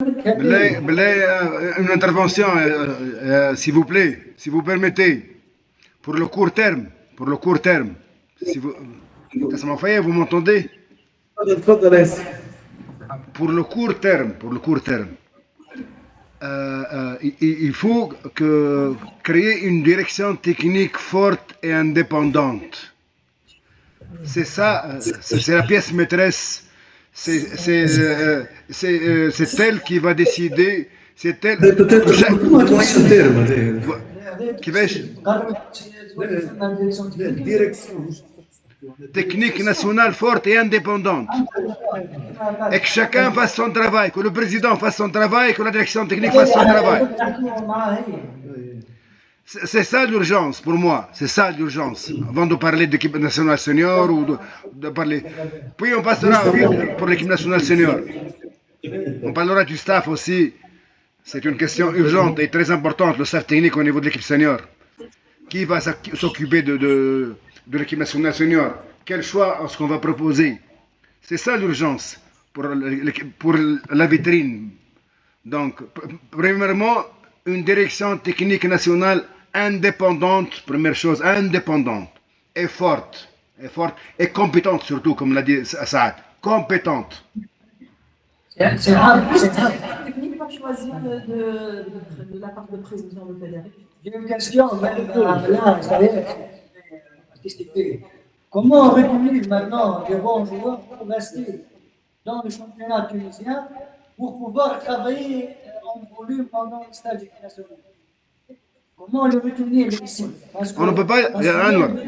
Une intervention, s'il vous plaît, si vous permettez, pour le court terme, pour le court terme, si vous, vous m'entendez? اتفضل يا سي. Pour le court terme, il faut créer une direction technique forte et indépendante. C'est ça, c'est la pièce maîtresse. C'est elle qui va décider. C'est elle. كيفاش؟ Technique nationale forte et indépendante. Et que chacun fasse son travail, que le président fasse son travail, que la direction technique fasse son travail. C'est ça l'urgence pour moi, c'est ça l'urgence. Avant de parler d'équipe nationale senior ou de parler. Puis on passera pour l'équipe nationale senior. On parlera du staff aussi. C'est une question urgente et très importante, le staff technique au niveau de l'équipe senior. Qui va s'occuper de l'équipe nationale senior? Quel choix est-ce qu'on va proposer? C'est ça l'urgence pour la vitrine. Donc, premièrement, une direction technique nationale indépendante, première chose, indépendante, et forte, et compétente surtout, comme l'a dit Saad, compétente. C'est rare. Technique pas choisi de la part du président de fédération. J'ai une question, là, vous savez, comment retenir maintenant des bons joueurs pour rester dans le championnat tunisien pour pouvoir travailler en volume pendant le stage national? Comment le retenir ici? On ne peut pas,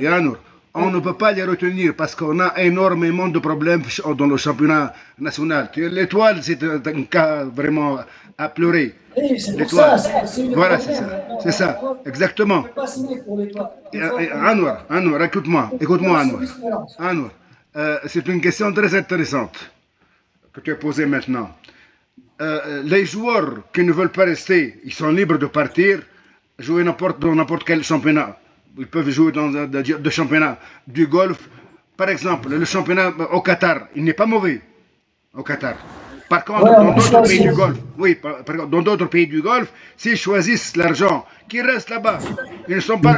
Yanour, on ne peut pas les retenir parce qu'on a énormément de problèmes dans le championnat national. L'étoile, c'est un cas vraiment à pleurer. L'étoile, voilà, c'est ça, exactement. Anwar, écoute-moi, Anwar. C'est une question très intéressante que tu as posée maintenant. Les joueurs qui ne veulent pas rester, ils sont libres de partir, jouer dans n'importe quel championnat. Ils peuvent jouer dans des championnats du golf. Par exemple, le championnat au Qatar, il n'est pas mauvais au Qatar. Par contre, dans d'autres pays du Golfe, dans d'autres pays du Golfe, s'ils choisissent l'argent, qu'ils restent là-bas. Ils ne sont pas,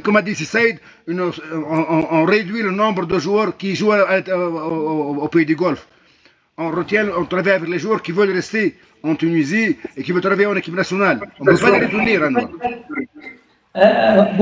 comme a dit Saïd, on réduit le nombre de joueurs qui jouent au pays du Golfe. On travaille avec les joueurs qui veulent rester en Tunisie et qui veulent travailler en équipe nationale. On ne peut pas les retenir,